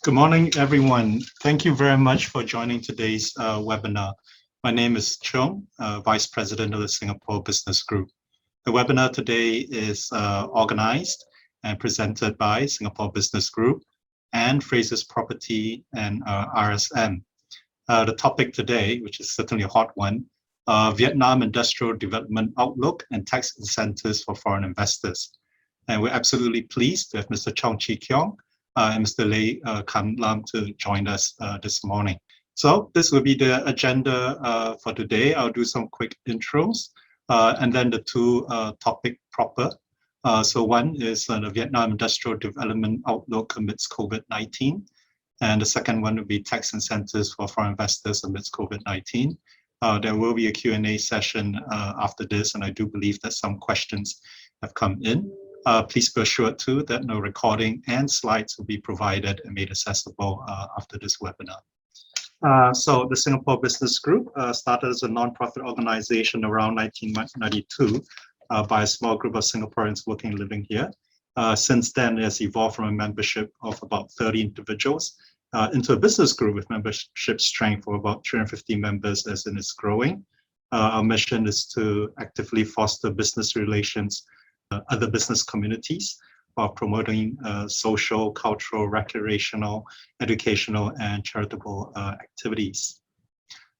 Good morning, everyone. Thank you very much for joining today's webinar. My name is Chong, Vice President of the Singapore Business Group. The webinar today is organized and presented by Singapore Business Group and Frasers Property and RSM. The topic today, which is certainly a hot one, Vietnam Industrial Development Outlook and Tax Incentives for Foreign Investors. And we're absolutely pleased to have Mr. Chong Keong and Mr. Khanh to join us this morning. So this will be the agenda for today. I'll do some quick intros and then the two topic proper. So one is the Vietnam Industrial Development Outlook amidst COVID-19. And the second one will be tax incentives for foreign investors amidst COVID-19. There will be a Q&A session after this, and I do believe that some questions have come in. Please be assured too that no recording and slides will be provided and made accessible after this webinar. So the Singapore Business Group started as a non-profit organization around 1992 by a small group of Singaporeans working and living here. Since then, it has evolved from a membership of about 30 individuals into a business group with membership strength of about 350 members as it is growing. Our mission is to actively foster business relations other business communities while promoting social, cultural, recreational, educational, and charitable activities.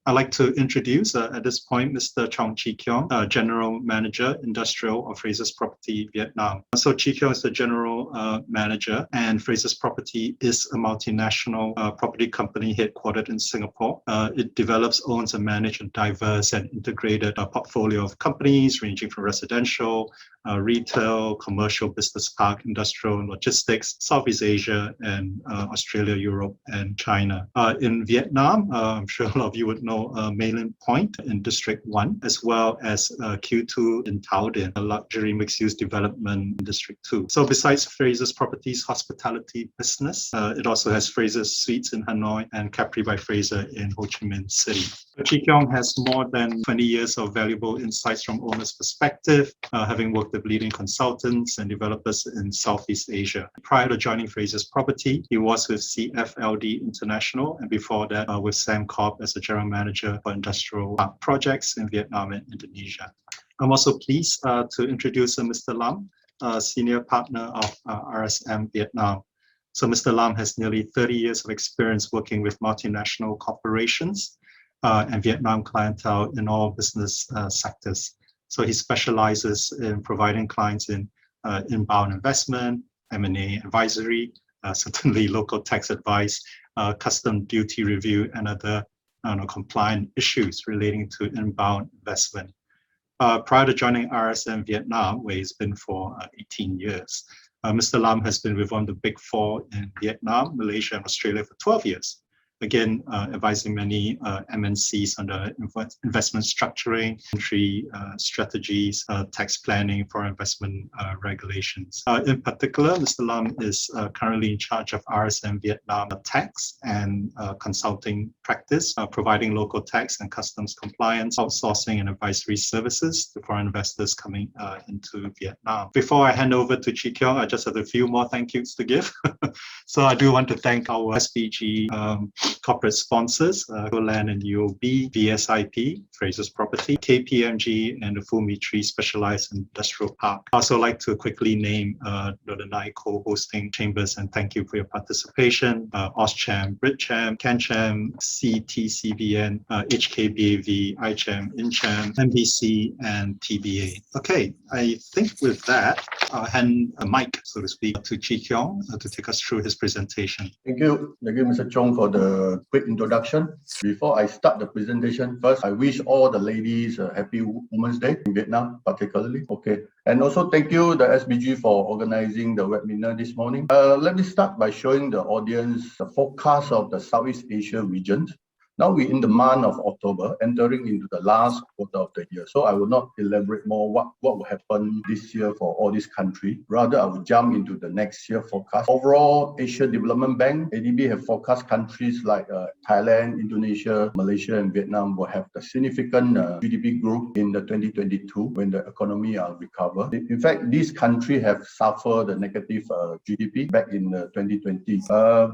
I'd like to introduce at this point Mr. Chong Keong, General Manager, Industrial of Frasers Property Vietnam. So Keong is the General Manager, and Frasers Property is a multinational property company headquartered in Singapore. It develops, owns, and manages a diverse and integrated portfolio of companies ranging from residential, retail, commercial, business park, industrial, and logistics, Southeast Asia, and Australia, Europe, and China. In Vietnam, I'm sure a lot of you would know Mainland Point in District 1, as well as Q2 in Thao Dinh, a luxury mixed-use development in District 2. So besides Frasers Properties hospitality business, it also has Frasers Suites in Hanoi and Capri by Fraser in Ho Chi Minh City. Keong has more than 20 years of valuable insights from owner's perspective, having worked with leading consultants and developers in Southeast Asia. Prior to joining Frasers Property, he was with CFLD International, and before that with Sembcorp as a general manager for industrial projects in Vietnam and Indonesia. I'm also pleased to introduce Mr. Lam, senior partner of RSM Vietnam. So Mr. Lam has nearly 30 years of experience working with multinational corporations and Vietnam clientele in all business sectors. So he specializes in providing clients in inbound investment, M&A advisory, certainly local tax advice, custom duty review, and other compliant issues relating to inbound investment. Prior to joining RSM Vietnam, where he's been for 18 years, Mr. Lam has been with one of the big four in Vietnam, Malaysia, and Australia for 12 years. Again, advising many MNCs on the investment structuring, entry strategies, tax planning, foreign investment regulations. In particular, Mr. Lam is currently in charge of RSM Vietnam tax and consulting practice, providing local tax and customs compliance, outsourcing and advisory services to foreign investors coming into Vietnam. Before I hand over to Keong, I just have a few more thank yous to give. So I do want to thank our SBG corporate sponsors, Land and UOB, VSIP, Frasers Property, KPMG, and the Fumitri Specialized Industrial Park. I also like to quickly name the 9 co-hosting chambers and thank you for your participation. OzCham, BritCham, CanCham, CTCBN, HKBAV, iCham, InCham, MBC, and TBA. Okay, I think with that, I'll hand a mic, so to speak, to Keong to take us through his presentation. Thank you, Mr. Chong, for the quick introduction. Before I start the presentation, first, I wish all the ladies a happy Women's Day in Vietnam, particularly. Okay. And also thank you, the SBG, for organizing the webinar this morning. Let me start by showing the audience the forecast of the Southeast Asia region Now we're in the month of October, entering into the last quarter of the year. So I will not elaborate more what will happen this year for all these countries. Rather, I will jump into the next year forecast. Overall, Asia Development Bank, ADB, have forecast countries like Thailand, Indonesia, Malaysia, and Vietnam will have the significant GDP growth in the 2022 when the economy recover. In fact, these countries have suffered the negative GDP back in 2020.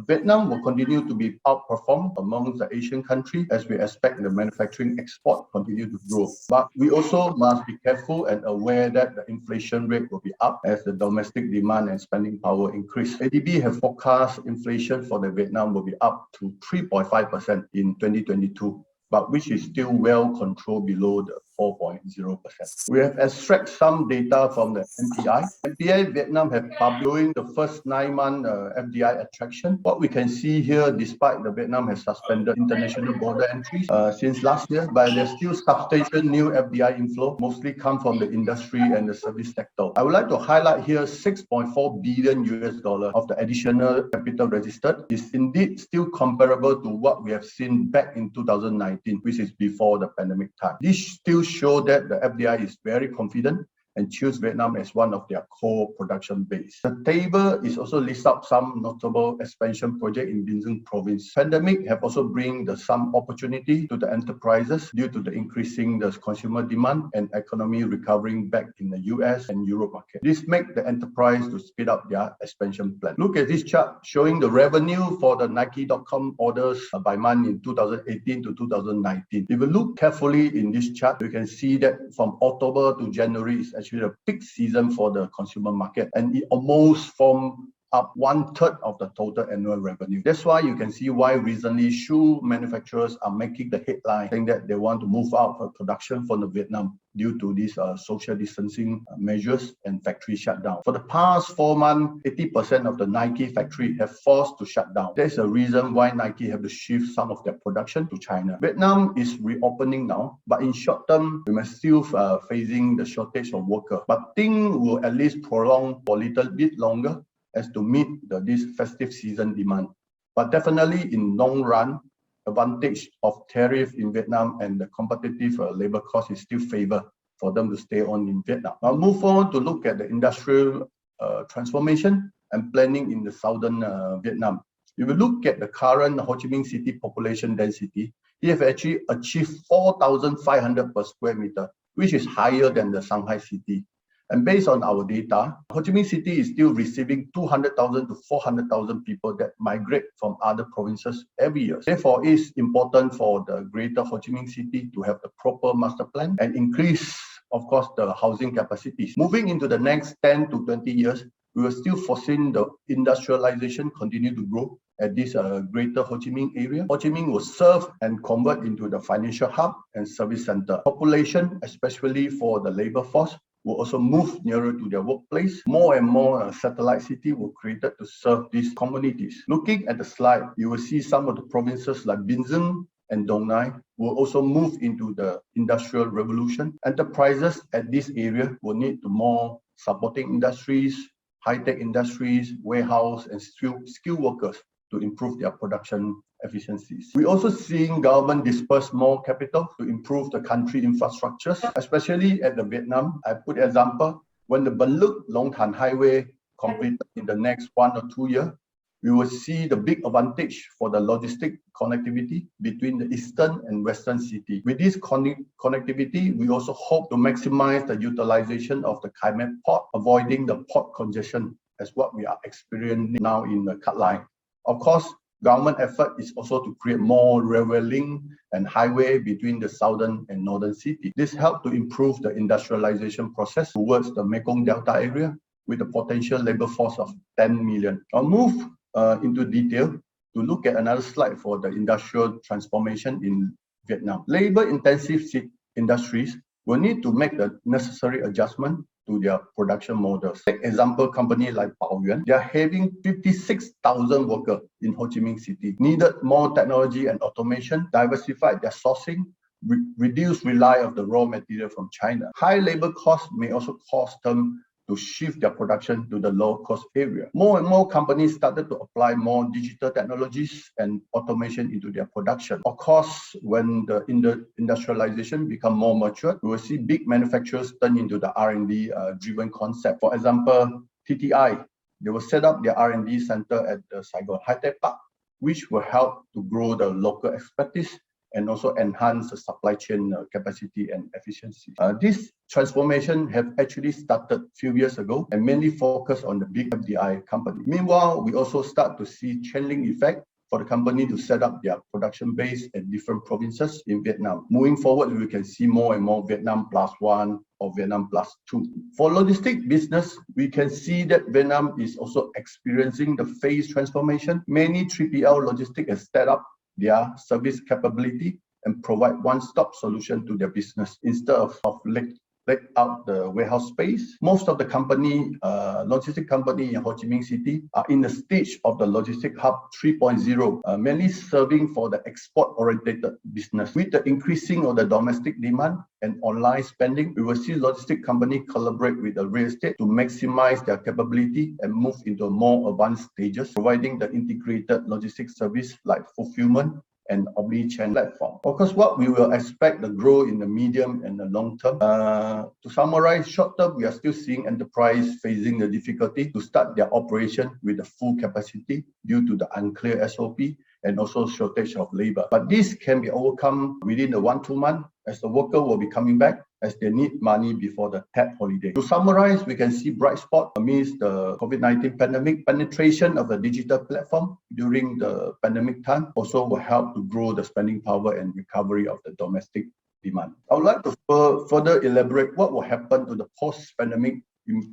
Vietnam will continue to be outperformed among the Asian countries as we expect the manufacturing export continue to grow. But we also must be careful and aware that the inflation rate will be up as the domestic demand and spending power increase. ADB have forecast inflation for the Vietnam will be up to 3.5% in 2022. But which is still well controlled below the 4.0%. We have extracted some data from the MPI. MPI Vietnam have published during the first 9 months FDI attraction. What we can see here, despite the Vietnam has suspended international border entries since last year, but there's still substantial new FDI inflow, mostly come from the industry and the service sector. I would like to highlight here $6.4 billion of the additional capital registered is indeed still comparable to what we have seen back in 2019, which is before the pandemic time. This still shows that the FDI is very confident and choose Vietnam as one of their core production base. The table is also list out some notable expansion project in Binh Duong province. Pandemic have also bring some opportunity to the enterprises due to the increasing the consumer demand and economy recovering back in the US and Europe market. This make the enterprise to speed up their expansion plan. Look at this chart showing the revenue for the Nike.com orders by month in 2018 to 2019. If you look carefully in this chart, you can see that from October to January is actually a peak season for the consumer market, and it almost formed up 1/3 of the total annual revenue. That's why you can see why recently shoe manufacturers are making the headline saying that they want to move out of production from the Vietnam due to these social distancing measures and factory shutdown. For the past 4 months, 80% of the Nike factory have forced to shut down. There's a reason why Nike have to shift some of their production to China. Vietnam is reopening now, but in short term, we must still facing the shortage of workers. But things will at least prolong for a little bit longer as to meet this festive season demand. But definitely in long run, advantage of tariff in Vietnam and the competitive labor cost is still favor for them to stay on in Vietnam. Now move on to look at the industrial transformation and planning in the southern Vietnam. If you look at the current Ho Chi Minh City population density, it have actually achieved 4,500 per square meter, which is higher than the Shanghai city. And based on our data, Ho Chi Minh City is still receiving 200,000 to 400,000 people that migrate from other provinces every year. Therefore, it's important for the greater Ho Chi Minh City to have the proper master plan and increase, of course, the housing capacities. Moving into the next 10 to 20 years, we will still foresee the industrialization continue to grow at this greater Ho Chi Minh area. Ho Chi Minh will serve and convert into the financial hub and service center. Population, especially for the labor force, will also move nearer to their workplace. More and more satellite cities were created to serve these communities. Looking at the slide, you will see some of the provinces like Binh Duong and Dong Nai will also move into the industrial revolution. Enterprises at this area will need to more supporting industries, high-tech industries, warehouse, and skilled workers to improve their production efficiencies. We also seeing government disperse more capital to improve the country infrastructures, especially at the Vietnam. I put example, when the Binh Luc Long Thanh Highway completed in the next 1 or 2 years, we will see the big advantage for the logistic connectivity between the eastern and western city. With this connectivity, we also hope to maximize the utilization of the Khai Mep port, avoiding the port congestion as what we are experiencing now in the Cut Line. Of course, government effort is also to create more railway link and highway between the southern and northern city. This helps to improve the industrialization process towards the Mekong Delta area with a potential labor force of 10 million. I'll move into detail to look at another slide for the industrial transformation in Vietnam. Labor-intensive industries will need to make the necessary adjustment to their production models. Take example, company like Baoyuan, they are having 56,000 workers in Ho Chi Minh City. Needed more technology and automation, diversify their sourcing, reduce rely of the raw material from China. High labor costs may also cause them to shift their production to the low-cost area. More and more companies started to apply more digital technologies and automation into their production. Of course, when the industrialization become more mature, we will see big manufacturers turn into the R&D driven concept. For example, TTI, they will set up their R&D center at the Saigon High-Tech Park, which will help to grow the local expertise and also enhance the supply chain capacity and efficiency. This transformation have actually started a few years ago and mainly focused on the big FDI company. Meanwhile, we also start to see channeling effect for the company to set up their production base at different provinces in Vietnam. Moving forward, we can see more and more Vietnam +1 or Vietnam +2. For logistic business, we can see that Vietnam is also experiencing the phase transformation. Many 3PL logistics have set up their service capability and provide one-stop solution to their business instead of let out the warehouse space. Most of the logistic company in Ho Chi Minh City are in the stage of the logistic hub 3.0, mainly serving for the export-oriented business. With the increasing of the domestic demand and online spending, we will see logistic company collaborate with the real estate to maximize their capability and move into more advanced stages, providing the integrated logistics service like fulfillment and omni-channel platform. Of course, what we will expect to grow in the medium and the long term. To summarize, short term, we are still seeing enterprise facing the difficulty to start their operation with the full capacity due to the unclear SOP and also shortage of labor. But this can be overcome within the 1-2 months as the worker will be coming back as they need money before the Tet holiday. To summarize, we can see bright spot amidst the COVID-19 pandemic. Penetration of the digital platform during the pandemic time also will help to grow the spending power and recovery of the domestic demand. I would like to further elaborate what will happen to the post-pandemic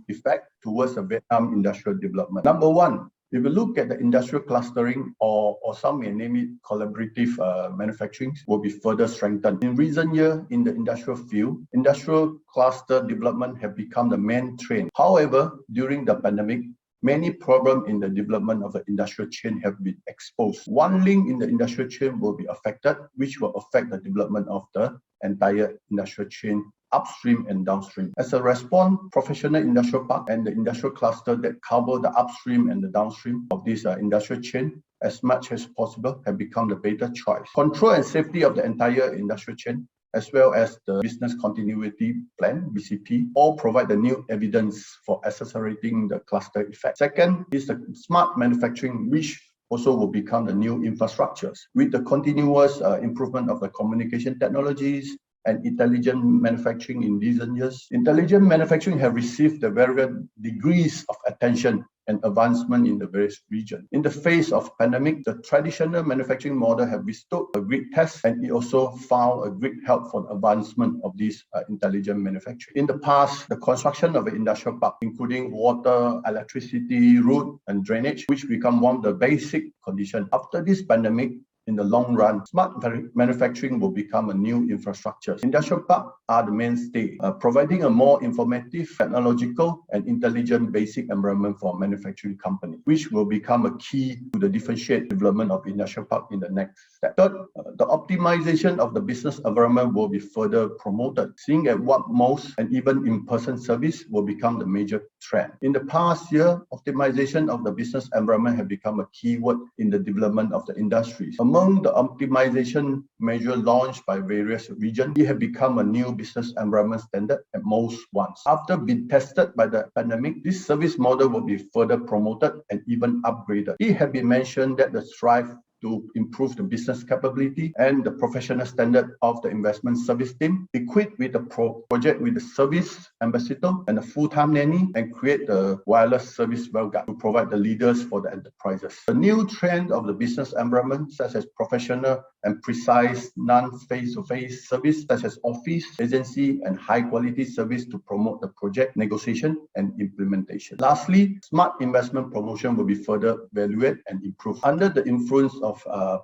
effect towards the Vietnam industrial development. Number one, if we look at the industrial clustering or some may name it collaborative manufacturing will be further strengthened. In recent years, in the industrial field, industrial cluster development have become the main trend. However, during the pandemic, many problems in the development of the industrial chain have been exposed. One link in the industrial chain will be affected, which will affect the development of the entire industrial chain upstream and downstream. As a response, professional industrial park and the industrial cluster that cover the upstream and the downstream of this industrial chain as much as possible have become the better choice. Control and safety of the entire industrial chain as well as the business continuity plan, BCP, all provide the new evidence for accelerating the cluster effect. Second is the smart manufacturing, which also will become the new infrastructures. With the continuous improvement of the communication technologies and intelligent manufacturing in recent years, intelligent manufacturing have received the various degrees of attention and advancement in the various regions. In the face of pandemic, the traditional manufacturing model have withstood a great test, and it also found a great help for the advancement of this intelligent manufacturing. In the past, the construction of an industrial park, including water, electricity, road, and drainage, which become one of the basic conditions. After this pandemic, in the long run, smart manufacturing will become a new infrastructure. Industrial parks are the mainstay, providing a more informative, technological, and intelligent basic environment for manufacturing company, which will become a key to the differentiate development of industrial park in the next step. Third, the optimization of the business environment will be further promoted, seeing at what most and even in-person service will become the major trend. In the past year, optimization of the business environment have become a key word in the development of the industries. Among the optimization measure launched by various regions, it have become a new business environment standard at most once. After being tested by the pandemic, this service model will be further promoted and even upgraded. It has been mentioned that the strive to improve the business capability and the professional standard of the investment service team, equipped with a project with the service ambassador and a full-time nanny, and create the wireless service vanguard to provide the leaders for the enterprises. The new trend of the business environment, such as professional and precise non-face-to-face service, such as office, agency, and high-quality service to promote the project negotiation and implementation. Lastly, smart investment promotion will be further evaluated and improved. Under the influence of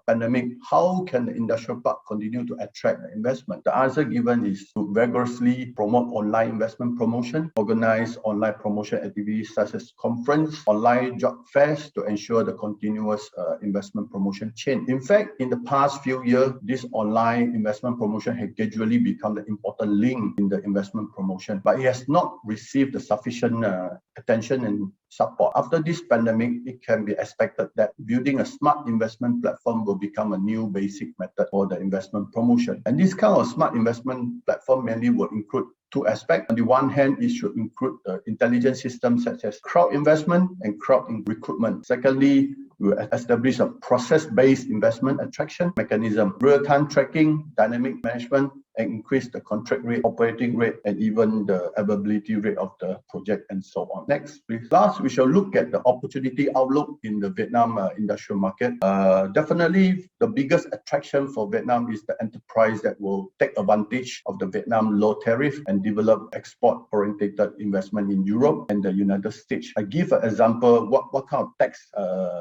pandemic, how can the industrial park continue to attract the investment? The answer given is to vigorously promote online investment promotion, organize online promotion activities such as conference, online job fairs to ensure the continuous investment promotion chain. In fact, in the past few few years, this online investment promotion has gradually become the important link in the investment promotion, but it has not received the sufficient attention and support. After this pandemic, it can be expected that building a smart investment platform will become a new basic method for the investment promotion. And this kind of smart investment platform mainly will include two aspects. On the one hand, it should include intelligent systems such as crowd investment and crowd recruitment. Secondly, we will establish a process-based investment attraction mechanism, real-time tracking, dynamic management, and increase the contract rate, operating rate, and even the availability rate of the project and so on. Next, please. Last, we shall look at the opportunity outlook in the Vietnam industrial market. Definitely, the biggest attraction for Vietnam is the enterprise that will take advantage of the Vietnam low tariff and develop export-oriented investment in Europe and the United States. I give an example, what kind of tax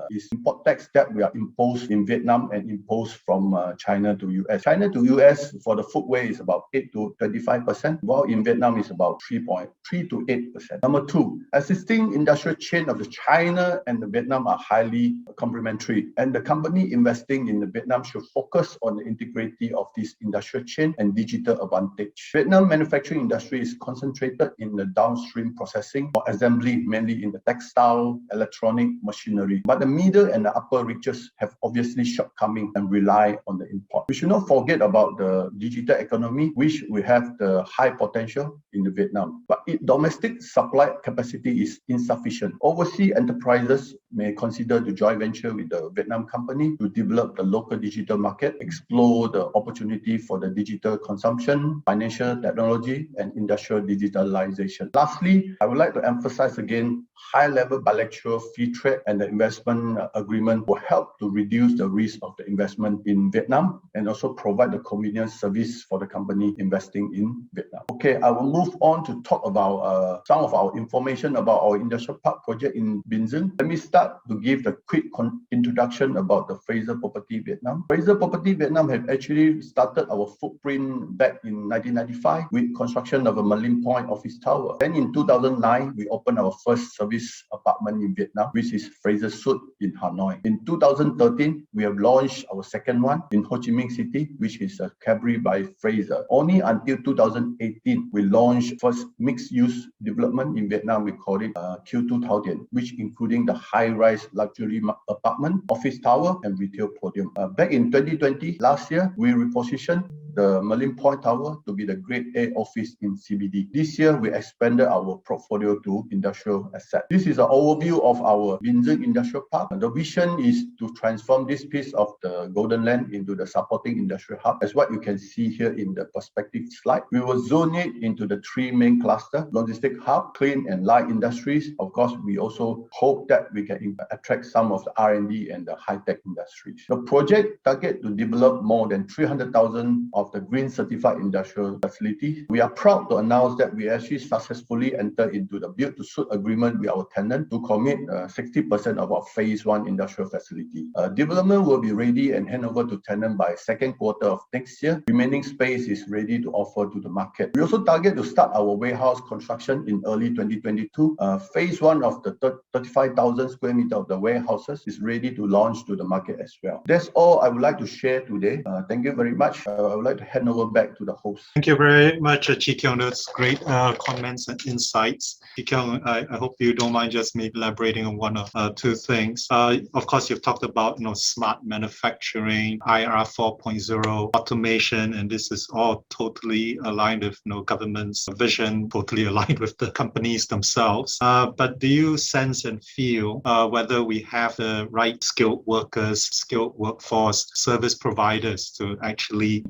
is import tax that we are imposed in Vietnam and imposed from China to US. China to US for the footwear is about 8 to 25%, while in Vietnam is about 3.3 to 8%. Number two, existing industrial chain of the China and the Vietnam are highly complementary, and the company investing in the Vietnam should focus on the integrity of this industrial chain and digital advantage. Vietnam manufacturing industry is concentrated in the downstream processing or assembly, mainly in the textile, electronic, machinery. But the middle and the upper reaches have obviously shortcomings and rely on the import. We should not forget about the digital economy, which we have the high potential in the Vietnam, but its domestic supply capacity is insufficient. Overseas enterprises may consider to joint venture with the Vietnam company to develop the local digital market, explore the opportunity for the digital consumption, financial technology, and industrial digitalization. Lastly, I would like to emphasize again, high-level bilateral free trade and the investment agreement will help to reduce the risk of the investment in Vietnam and also provide the convenience service for the company investing in Vietnam. Okay, I will move on to talk about some of our information about our industrial park project in Binh Duong. Let me start to give the quick introduction about the Frasers Property Vietnam. Frasers Property Vietnam have actually started our footprint back in 1995 with construction of a Marine Point office tower. Then in 2009, we opened our first service apartment in Vietnam, which is Frasers Suite in Hanoi. In 2013, we have launched our second one in Ho Chi Minh City, which is a Cabri by Fraser. Only until 2018, we launched first mixed-use development in Vietnam. We call it Q2000, which including the high-rise luxury apartment, office tower, and retail podium. Back in 2020, last year, we repositioned the Marine Point Tower to be the Grade A office in CBD. This year, we expanded our portfolio to industrial assets. This is an overview of our Binh Duong Industrial Park. The vision is to transform this piece of the Golden Land into the supporting industrial hub, as what you can see here in the perspective slide. We will zone it into the three main clusters: logistic hub, clean and light industries. Of course, we also hope that we can attract some of the R&D and the high-tech industries. The project target to develop more than 300,000 of the green certified industrial facilities. We are proud to announce that we actually successfully entered into the build-to-suit agreement with our tenant to commit 60% of our phase one industrial facility. Development will be ready and hand over to tenant by second quarter of next year. Remaining space is ready to offer to the market. We also target to start our warehouse construction in early 2022. Phase one of the 35,000 square meter of the warehouses is ready to launch to the market as well. That's all I would like to share today. Thank you very much. I would like to hand over back to the host. Thank you very much, Chee Keong. That's great comments and insights. Chee Keong, I hope you don't mind just me elaborating on one or two things. Of course, you've talked about smart manufacturing, IR 4.0, automation, and this is all totally aligned with government's vision, totally aligned with the companies themselves. But do you sense and feel whether we have the right skilled workers, skilled workforce, service providers to actually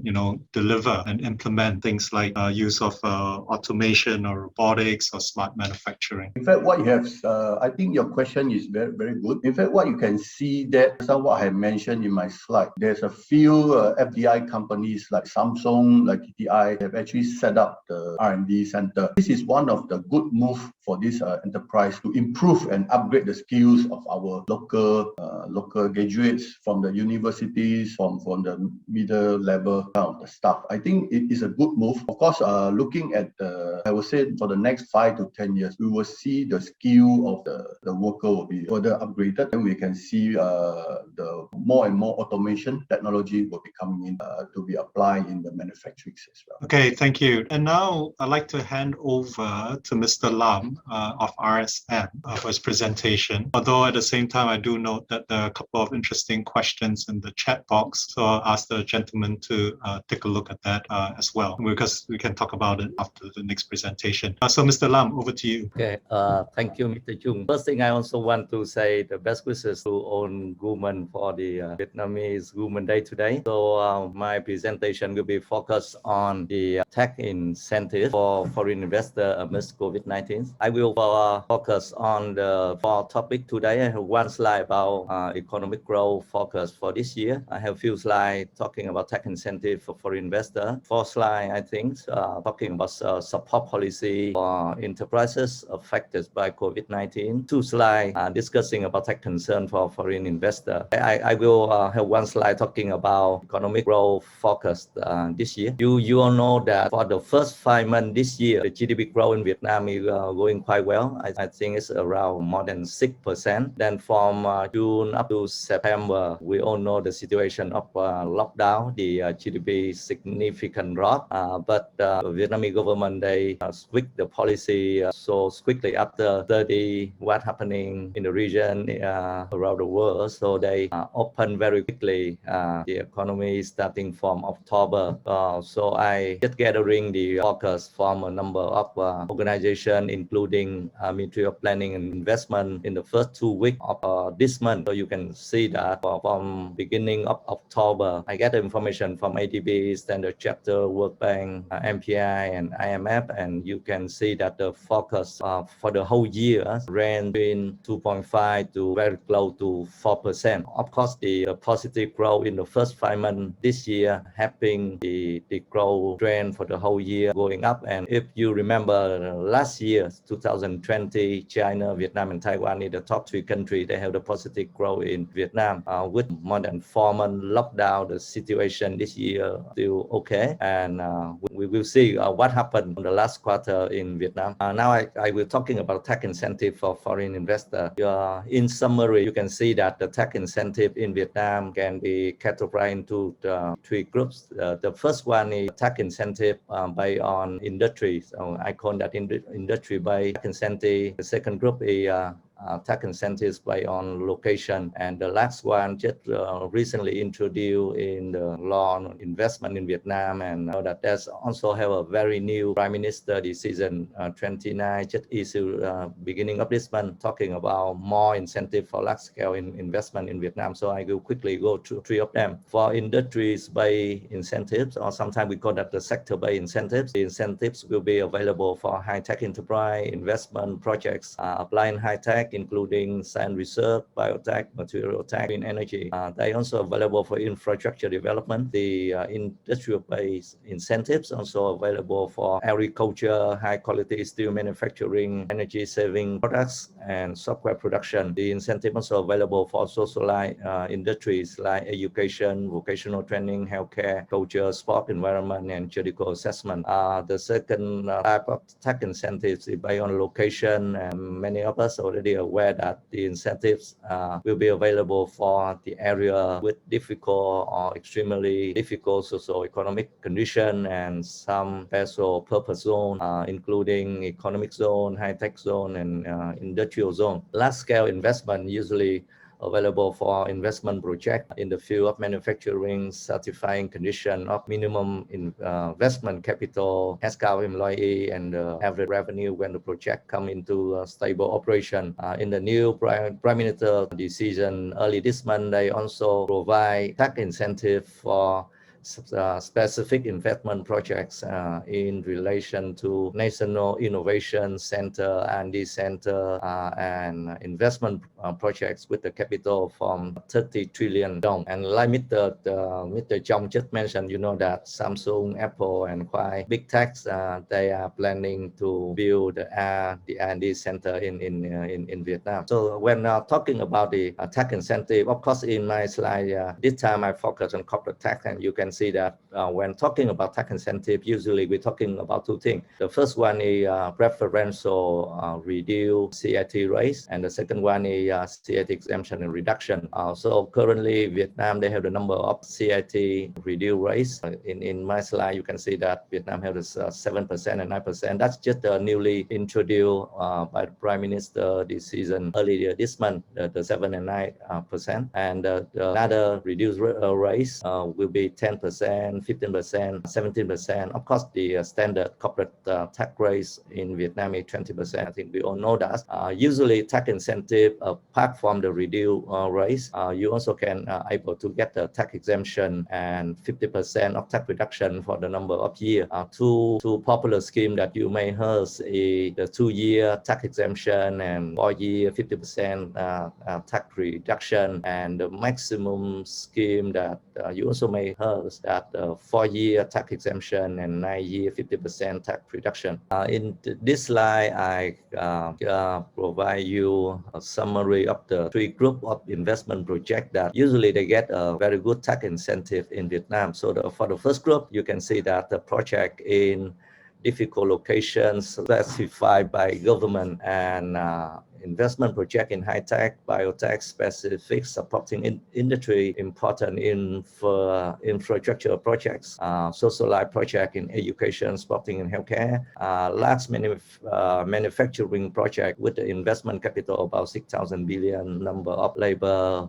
deliver and implement things like use of automation or robotics or smart manufacturing? In fact, what you have, I think your question is very, very good. In fact, what you can see that what I have mentioned in my slide, there's a few FDI companies like Samsung, like TTI, have actually set up the R&D center. This is one of the good moves for this enterprise to improve and upgrade the skills of our local graduates from the universities, from the middle level of the staff. I think it is a good move. Of course, looking at I would say for the next 5 to 10 years, we will see the skill of the worker will be further upgraded, and we can see the more and more automation technology will be coming in to be applied in the manufacturing as well. Okay, thank you. And now I'd like to hand over to Mr. Lam of RSM for his presentation. Although at the same time, I do note that there are a couple of interesting questions in the chat box. So I'll ask the gentleman to take a look at that as well, because we can talk about it after the next presentation. So Mr. Lam, over to you. Okay, thank you, Mr. Chung. First thing I also want to say the best wishes to all women for the Vietnamese Women Day today. So my presentation will be focused on the tax incentive for foreign investor amidst COVID-19. I will focus on the four topic today. I have one slide about economic growth forecast for this year. I have a few slides talking about tax incentive for foreign investor. Fourth slide, I think, talking about support policy for enterprises affected by COVID-19. Two slides discussing about tax concern for foreign investor. I will have one slide talking about economic growth forecast this year. You all know that for the first 5 months this year, the GDP growth in Vietnam is going quite well. I think it's around more than 6%. Then from June up to September, we all know the situation of lockdown, the GDP significant drop. But the Vietnamese government, they switched the policy so quickly after study what happening in the region around the world. So they open very quickly the economy starting from October. So I just gathering the forecast from a number of organizations, including Ministry of Planning and Investment in the first 2 weeks of this month. So you can see that from beginning of October, I get the information from ADB, Standard Chapter, World Bank, MPI, and IMF, and you can see that the forecast for the whole year range between 2.5 to very close to 4%. Of course, the positive growth in the first 5 months this year helping the growth trend for the whole year going up. And if you remember last year, 2020, China, Vietnam, and Taiwan is the top 3 countries. They have the positive growth in Vietnam with more than 4 months lockdown. The situation this year still okay, and we will see what happened in the last quarter in Vietnam. Now I will talking about tax incentive for foreign investor. In summary, you can see that the tax incentive in Vietnam can be categorized into 3 groups. The first one is tax incentive based on industry. So I call that industry based tax incentive. The second group is tax incentives based on location, and the last one just recently introduced in the law on investment in Vietnam, and know that there's also have a very new Prime Minister decision 29 just issued beginning of this month, talking about more incentive for large scale investment in Vietnam. So I will quickly go through 3 of them. For industries based incentives, or sometimes we call that the sector based incentives, the incentives will be available for high tech enterprise investment projects applying high tech, including science research, biotech, material tech, green energy. They also available for infrastructure development. The industrial-based incentives also available for agriculture, high-quality steel manufacturing, energy-saving products, and software production. The incentive also available for socialized industries like education, vocational training, healthcare, culture, sport, environment, and judicial assessment. The second type of tax incentives is based on location, and many of us already aware that the incentives will be available for the area with difficult or extremely difficult socio-economic condition, and some special purpose zone, including economic zone, high-tech zone, and industrial zone. Large-scale investment usually available for investment project in the field of manufacturing, certifying condition of minimum investment capital, headcount employee, and average revenue when the project come into stable operation. In the new Prime Minister decision early this month, they also provide tax incentive for specific investment projects in relation to National Innovation Center, R&D Center, and investment projects with the capital from 30 trillion dong. And like Mr. Chong just mentioned, you know that Samsung, Apple, and quite big techs, they are planning to build the R&D center in Vietnam. So when talking about the tax incentive, of course, in my slide, this time I focus on corporate tax, and you can see that when talking about tax incentive, usually we're talking about two things. The first one is preferential reduced CIT rates, and the second one is CIT exemption and reduction. So currently, Vietnam, they have the number of CIT reduced rates. In my slide, you can see that Vietnam has 7% and 9%. That's just newly introduced by the Prime Minister decision earlier this month, the 7 and 9%. And another reduced rates will be 10%, 15%, 17%. Of course, the standard corporate tax rates in Vietnam is 20%. I think we all know that. Usually, tax incentive, apart from the reduced rates, you also can able to get the tax exemption and 50% of tax reduction for the number of years. Two popular schemes that you may heard is the 2-year tax exemption and 4-year 50% tax reduction, and the maximum scheme that you also may heard is that 4-year tax exemption and 9-year 50% tax reduction. In this slide, I provide you a summary of the 3 group of investment projects that usually they get a very good tax incentive in Vietnam. So for the first group, you can see that the project in difficult locations specified by government and investment project in high-tech, biotech, specific supporting industry, important infrastructure projects, social life project in education, sporting and healthcare, large manufacturing project with the investment capital about 6,000 billion, number of labor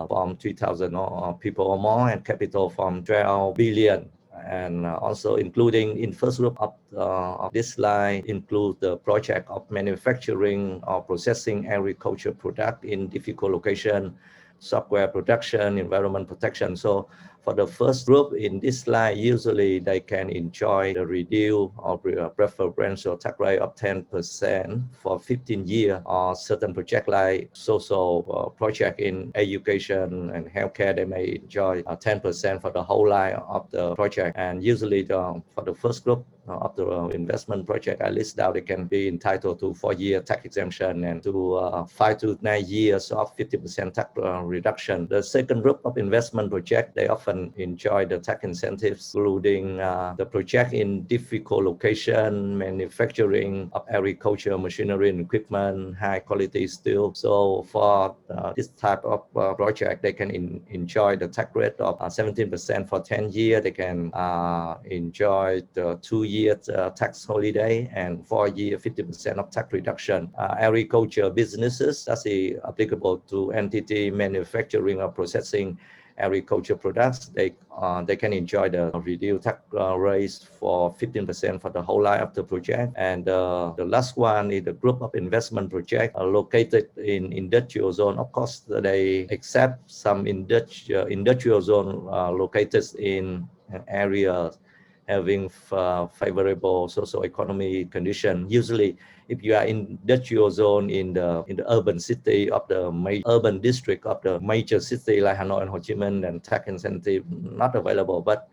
from 3,000 people or more, and capital from 12 billion. And also including in first group of this slide include the project of manufacturing or processing agriculture product in difficult location, software production, environment protection. So for the first group in this slide, usually they can enjoy the reduced or preferential tax rate of 10% for 15 years, or certain project like social project in education and healthcare, they may enjoy 10% for the whole life of the project. And usually for the first group of the investment project I list down, they can be entitled to 4-year tax exemption and to 5 to 9 years of 50% tax reduction. The second group of investment project, they often enjoy the tax incentives, including the project in difficult location, manufacturing of agriculture, machinery and equipment, high quality steel. So for this type of project, they can enjoy the tax rate of 17% for 10 years. They can enjoy the 2-year tax holiday and 4-year 50% of tax reduction. Agriculture businesses, that's applicable to entity manufacturing or processing agriculture products. They can enjoy the reduced tax rates for 15% for the whole life of the project. And the last one is the group of investment project located in industrial zone. Of course, they accept some industrial zone located in areas having favorable socio-economic condition. Usually, if you are in industrial zone in the urban city of the urban district of the major city like Hanoi and Ho Chi Minh, then tax incentive not available. But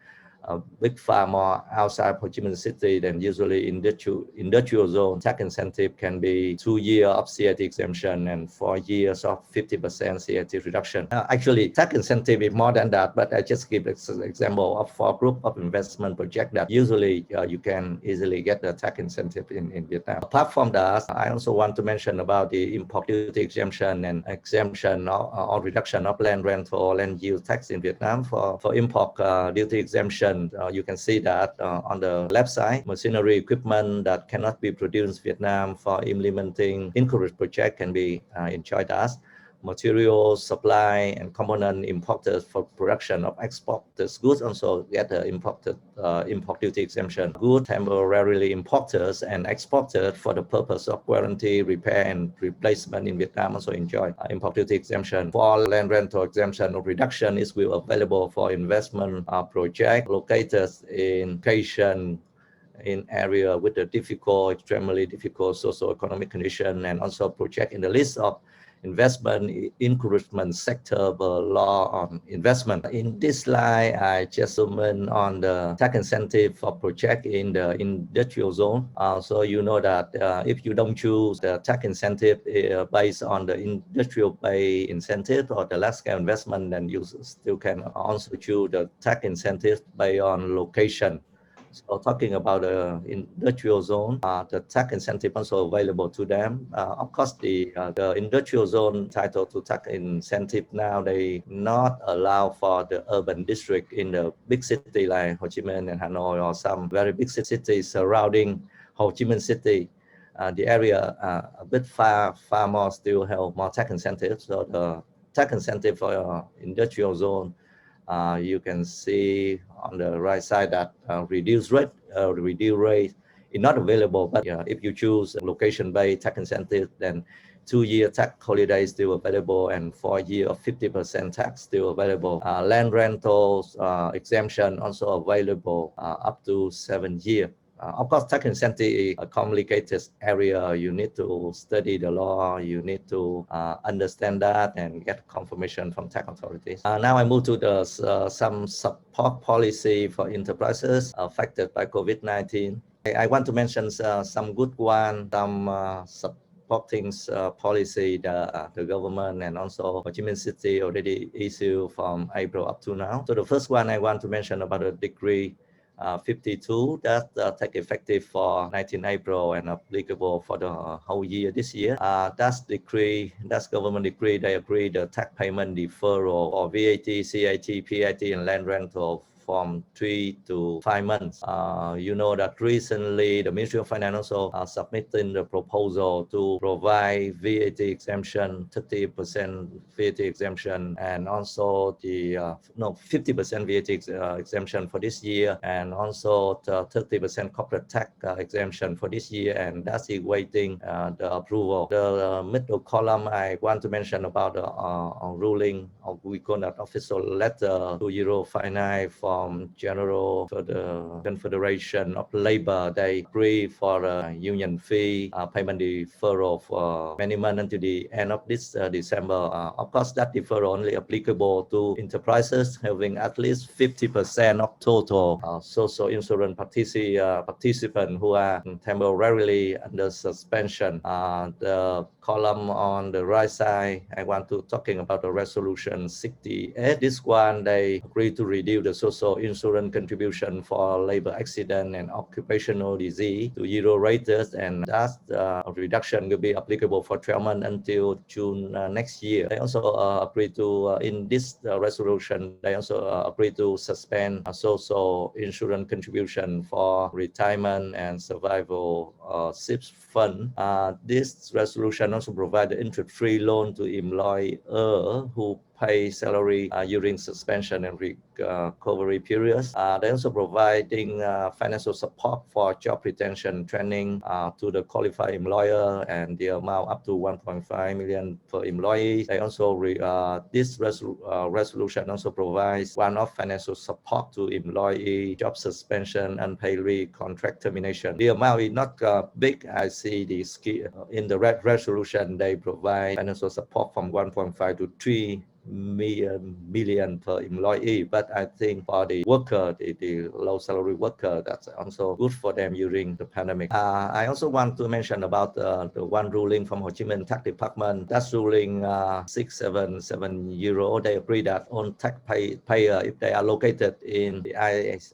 big farm or outside Ho Chi Minh City, then usually industrial zone tax incentive can be 2 years of CIT exemption and 4 years of 50% CIT reduction. Actually, tax incentive is more than that, but I just give an example of 4 group of investment project that usually you can easily get the tax incentive in Vietnam. Apart from that, I also want to mention about the import duty exemption and exemption or reduction of land rental, land use tax in Vietnam. For import duty exemption, you can see that on the left side, machinery equipment that cannot be produced in Vietnam for implementing encouraged project can be enjoyed as materials, supply, and component imported for production of exported goods also get the import duty exemption. Goods temporarily imported and exported for the purpose of warranty, repair, and replacement in Vietnam also enjoy import duty exemption. For land rental exemption or reduction is will available for investment project located in location in area with a extremely difficult socio-economic condition, and also project in the list of investment encouragement sector law on investment. In this slide, I just zoom in on the tax incentive for project in the industrial zone. So you know that if you don't choose the tax incentive based on the industrial pay incentive or the large scale investment, then you still can also choose the tax incentive based on location. So talking about the industrial zone, the tax incentive also available to them. Of course, the industrial zone entitled to tax incentive now, they not allow for the urban district in the big city like Ho Chi Minh and Hanoi or some very big cities surrounding Ho Chi Minh City. The area a bit far more still have more tax incentives. So the tax incentive for industrial zone, you can see on the right side that reduced rate is not available. But if you choose location-based tax incentive, then 2-year tax holiday is still available, and 4-year of 50% tax still available. Land rentals exemption also available up to 7 years. Of course, tax incentive is a complicated area. You need to study the law. You need to understand that and get confirmation from tax authorities. Now I move to the some support policy for enterprises affected by COVID-19. I want to mention some good one, some supporting policy the government and also Ho Chi Minh City already issued from April up to now. So the first one I want to mention about the decree 52 that take effective for 19 April and applicable for the whole year this year. That's government decree. They agree the tax payment deferral or VAT, CIT, PIT, and land rental from 3 to 5 months. You know that recently the Ministry of Finance also submitting the proposal to provide VAT exemption, 30% VAT exemption, and also the 50% VAT exemption for this year, and also the 30% corporate tax exemption for this year, and that's awaiting the approval. The middle column I want to mention about the ruling of we call that official letter 2059 from General for the Confederation of Labor. They agree for a union fee payment deferral for many months until the end of this December. Of course, that deferral only applicable to enterprises having at least 50% of total social insurance participants who are temporarily under suspension. The column on the right side, I want to talking about the resolution 68. This one, they agree to reduce the social insurance contribution for labor accident and occupational disease to 0 rates, and that reduction will be applicable for 12 months until June next year. They also agree to, in this resolution, they also agree to suspend social insurance contribution for retirement and survival SIPS fund. This resolution also provides the interest-free loan to employer who pay salary during suspension and recovery periods. They also providing financial support for job retention training to the qualified employer, and the amount up to 1.5 million per employee. They also this resolution also provides one-off financial support to employee job suspension and unpaid contract termination. The amount is not big. I see the in the red resolution they provide financial support from 1.5 to 3 million per employee, but I think for the worker, the low salary worker, that's also good for them during the pandemic. I also want to mention about the one ruling from Ho Chi Minh Tax Department. That's ruling 677 €. They agree that on tax payer, if they are located in the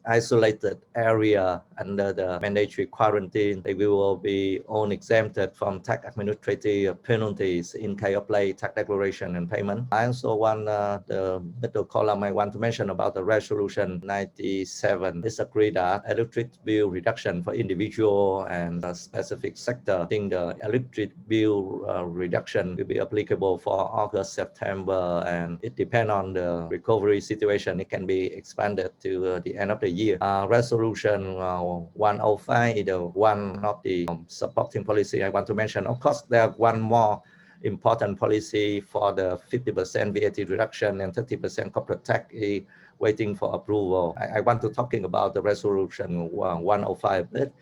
isolated area under the mandatory quarantine, they will be only exempted from tax administrative penalties in case of late tax declaration and payment. I also want the middle column I want to mention about the resolution 97. It's agreed that electric bill reduction for individual and specific sector. I think the electric bill reduction will be applicable for August, September, and it depends on the recovery situation. It can be expanded to the end of the year. Resolution 105 is the one of the supporting policy I want to mention. Of course, there are one more important policy for the 50% VAT reduction and 30% corporate tax is waiting for approval. I want to talking about the resolution 105 bit.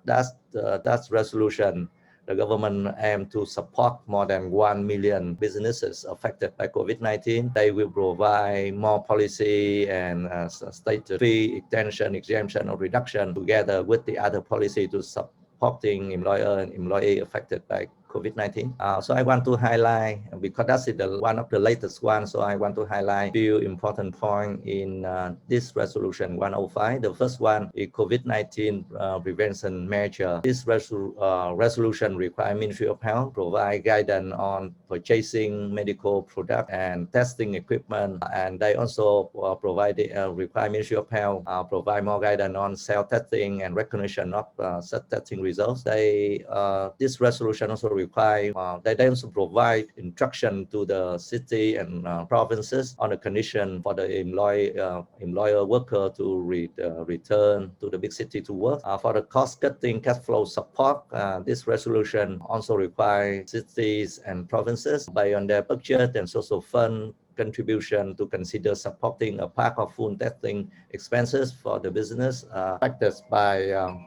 That's resolution the government aim to support more than 1 million businesses affected by COVID-19. They will provide more policy and state fee extension, exemption, or reduction together with the other policy to supporting employer and employee affected by COVID-19. So I want to highlight, because that's one of the latest ones, so I want to highlight few important points in this resolution 105. The first one is COVID-19 prevention measure. This resolution requires Ministry of Health provide guidance on purchasing medical product and testing equipment, and they also require Ministry of Health provide more guidance on self-testing and recognition of self-testing results. This resolution also require they also provide instruction to the city and provinces on the condition for the employer worker to return to the big city to work. For the cost-cutting cash flow support, this resolution also require cities and provinces based on their budget and social fund contribution to consider supporting a part of full testing expenses for the business affected by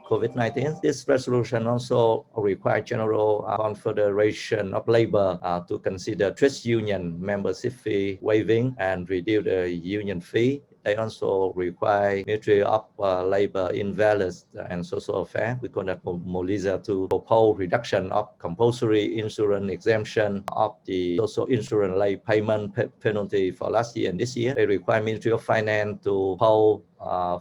COVID-19. This resolution also requires General Confederation of Labor to consider trade union membership fee waiving and reduce the union fee. They also require Ministry of Labor, Invalid and Social Affairs, we call that MOLISA, to propose reduction of compulsory insurance exemption of the social insurance late payment penalty for last year and this year. They require Ministry of Finance to hold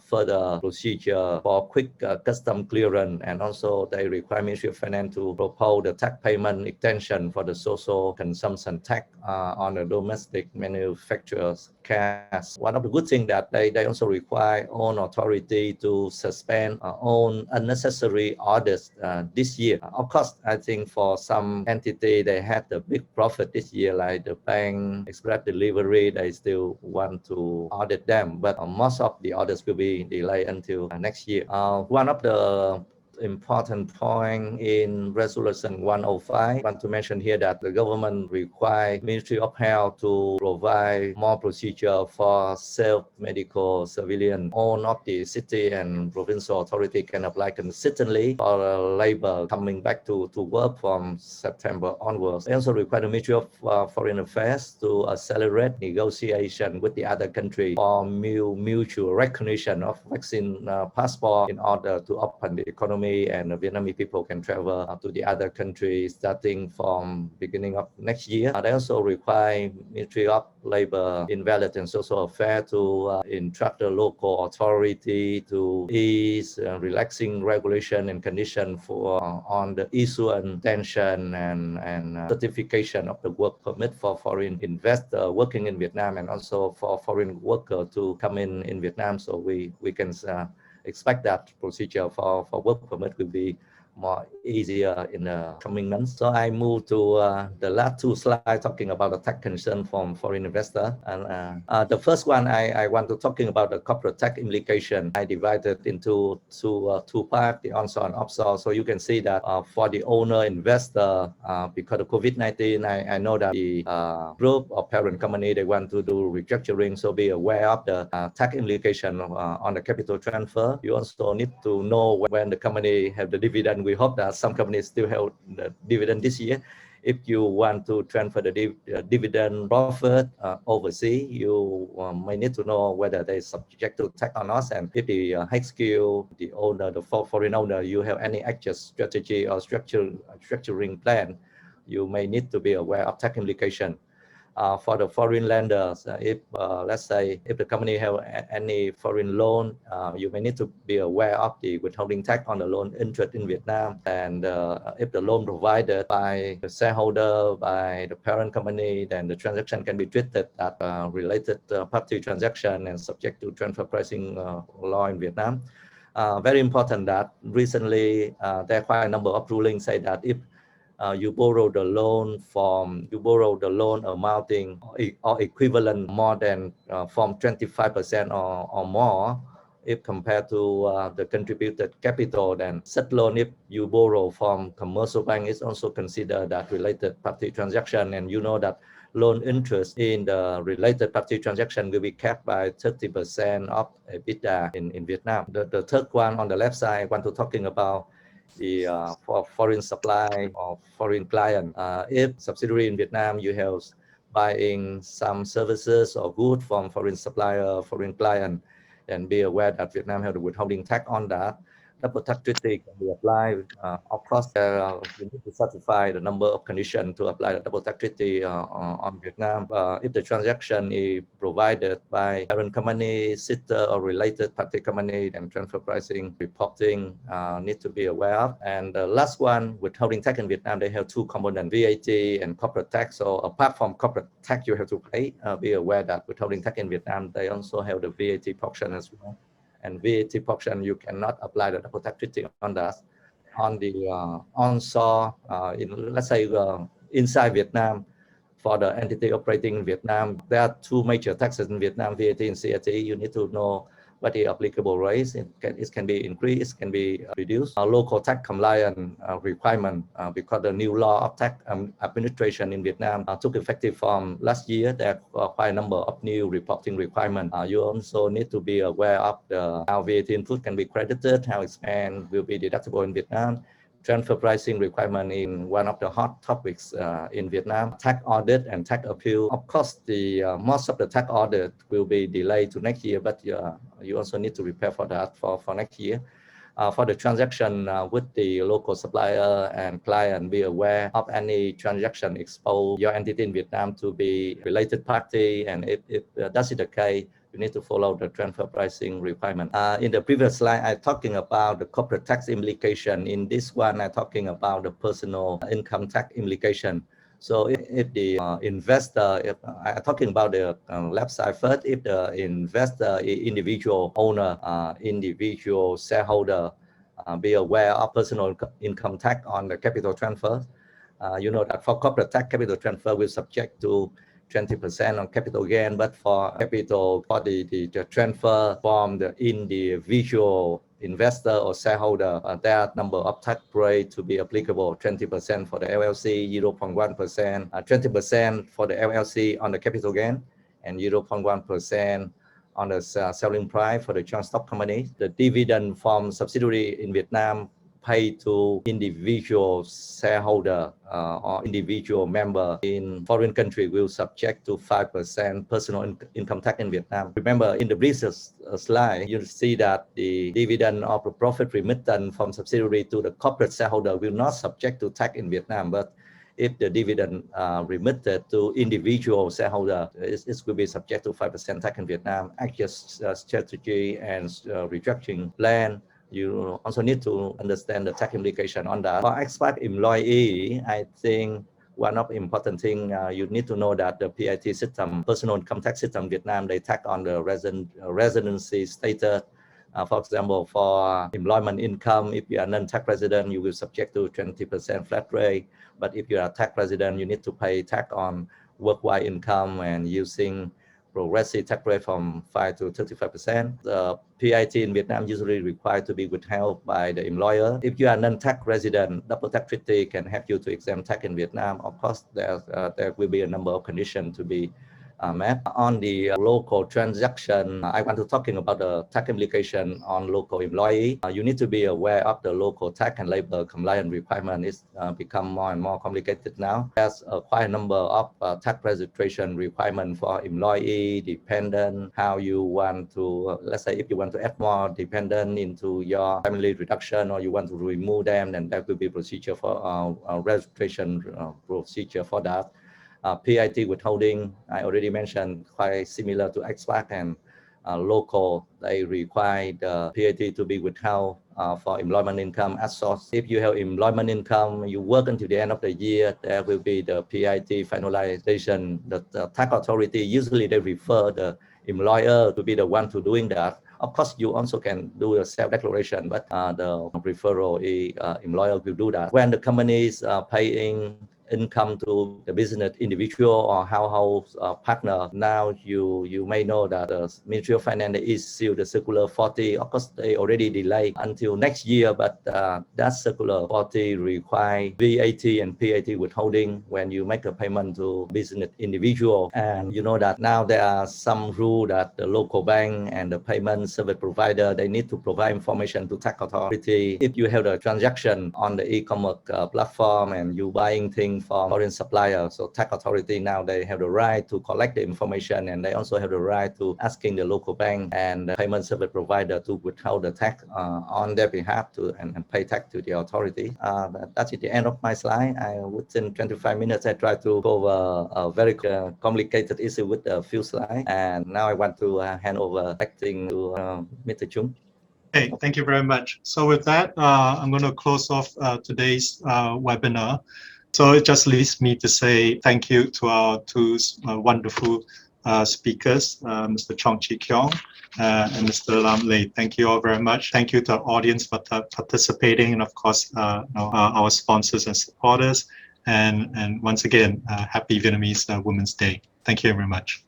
further procedure for quick custom clearance, and also they require Ministry of Finance to propose the tax payment extension for the social consumption tax on the domestic manufacturers cash. One of the good things that they also require own authority to suspend own unnecessary orders this year. Of course, I think for some entity they had the big profit this year, like the bank, express delivery, they still want to audit them, but most of the orders will be delayed until next year. One of the important point in resolution 105, I want to mention here that the government require Ministry of Health to provide more procedure for self-medical surveillance. All of the city and provincial authority can apply consistently for labor coming back to work from September onwards. They also require the Ministry of Foreign Affairs to accelerate negotiation with the other country for mutual recognition of vaccine passport in order to open the economy, and the Vietnamese people can travel to the other countries starting from beginning of next year. They also require Ministry of Labor, Invalid and Social Affairs to instruct the local authority to ease relaxing regulation and condition for on the issue and tension and certification of the work permit for foreign investor working in Vietnam, and also for foreign worker to come in Vietnam. So we can expect that procedure for work permit will be more easier in the coming months. So I move to the last two slides talking about the tax concern from foreign investor. And the first one, I want to talking about the corporate tax implication. I divided into two parts, the onshore and offshore. So you can see that for the owner investor, because of COVID-19, I know that the group or parent company, they want to do restructuring. So be aware of the tax implication on the capital transfer. You also need to know when the company have the dividend. We hope that some companies still have the dividend this year. If you want to transfer the dividend profit overseas, you may need to know whether they subject to tax or not. And if the HQ, the owner, the foreign owner, you have any exit strategy or structuring plan, you may need to be aware of tax implication. For the foreign lenders, if let's say if the company have any foreign loan, you may need to be aware of the withholding tax on the loan interest in Vietnam. And if the loan provided by the shareholder, by the parent company, then the transaction can be treated as related party transaction and subject to transfer pricing law in Vietnam. Very important that recently there are quite a number of rulings say that if you borrow the loan amounting or equivalent more than from 25% or more, if compared to the contributed capital, then such loan, if you borrow from commercial bank, is also considered that related party transaction. And you know that loan interest in the related party transaction will be capped by 30% of EBITDA in Vietnam. The third one on the left side, I want to talking about the for foreign supply or foreign client. If subsidiary in Vietnam, you have buying some services or goods from foreign supplier, foreign client, and be aware that Vietnam have the withholding tax on that. Double tax treaty can be applied. Of course, you need to satisfy the number of conditions to apply the double tax treaty on Vietnam. If the transaction is provided by parent company, sister, or related party company, then transfer pricing reporting need to be aware of. And the last one, withholding tax in Vietnam, they have two components, VAT and corporate tax. So apart from corporate tax you have to pay, be aware that withholding tax in Vietnam, they also have the VAT portion as well. And VAT portion, you cannot apply the double tax treaty on that. On the onshore, let's say inside Vietnam, for the entity operating in Vietnam, there are two major taxes in Vietnam, VAT and CAT. You need to know what the applicable rates. It can be increased, can be reduced. Local tax compliance requirement, because the new law of tax administration in Vietnam took effective from last year. There are quite a number of new reporting requirements. You also need to be aware of how VAT input can be credited, how expense will be deductible in Vietnam. Transfer pricing requirement in one of the hot topics in Vietnam, tax audit and tax appeal. Of course, the most of the tax audit will be delayed to next year, but you also need to prepare for that for next year. For the transaction with the local supplier and client, be aware of any transaction expose your entity in Vietnam to be related party, and if that's the case, you need to follow the transfer pricing requirement. In the previous slide, I'm talking about the corporate tax implication. In this one, I'm talking about the personal income tax implication. So if the investor, I'm talking about the left side first, if the investor is individual owner, individual shareholder, be aware of personal income tax on the capital transfer. You know that for corporate tax, capital transfer will subject to 20% on capital gain, but for capital, for the transfer from the individual investor or shareholder, there are number of tax rates to be applicable, 20% for the LLC, 0.1%, 20% for the LLC on the capital gain, and 0.1% on the selling price for the joint stock company. The dividend from subsidiary in Vietnam paid to individual shareholder or individual member in foreign country will subject to 5% personal income tax in Vietnam. Remember, in the previous slide, you see that the dividend of the profit remittance from subsidiary to the corporate shareholder will not subject to tax in Vietnam, but if the dividend remitted to individual shareholder, it will be subject to 5% tax in Vietnam. Actual strategy and restructuring plan, you also need to understand the tax implication on that. For expat employee, I think one of the important thing you need to know that the PIT system, personal income tax system Vietnam, they tax on the residency status. For example, for employment income, if you are non-tax resident, you will subject to 20% flat rate. But if you are tax resident, you need to pay tax on worldwide income and using progressive tax rate from 5 to 35%. The PIT in Vietnam usually required to be withheld by the employer. If you are non-tax resident, double tax treaty can help you to exempt tax in Vietnam. Of course, there will be a number of conditions to be met. On the local transaction, I want to talking about the tax implication on local employee. You need to be aware of the local tax and labor compliance requirement. It's become more and more complicated now. There's quite a number of tax registration requirement for employee, dependent, how you want to, let's say if you want to add more dependent into your family reduction or you want to remove them, then there will be procedure for registration procedure for that. PIT withholding, I already mentioned, quite similar to expat and local. They require the PIT to be withheld for employment income as source. If you have employment income, you work until the end of the year, there will be the PIT finalization. The tax authority, usually they refer the employer to be the one to doing that. Of course, you also can do a self-declaration, but the referral employer will do that. When the company is paying income to the business individual or household partner. Now you may know that the Ministry of Finance issued the circular 40. Of course, they already delayed until next year, but that circular 40 require VAT and PAT withholding when you make a payment to business individual. And you know that now there are some rules that the local bank and the payment service provider, they need to provide information to tax authority. If you have a transaction on the e-commerce platform and you buying things from foreign supplier, so tax authority now they have the right to collect the information, and they also have the right to asking the local bank and the payment service provider to withhold the tax on their behalf and pay tax to the authority. That's at the end of my slide. Within 25 minutes, I try to cover a very complicated issue with a few slides. And now I want to hand over acting to Mr. Chung. Okay, thank you very much. So with that, I'm going to close off today's webinar. So it just leaves me to say thank you to our two wonderful speakers, Mr. Chong, Chee, Keong, and Mr. Lam Lei. Thank you all very much. Thank you to our audience for participating, and of course, our sponsors and supporters. And once again, happy Vietnamese Women's Day. Thank you very much.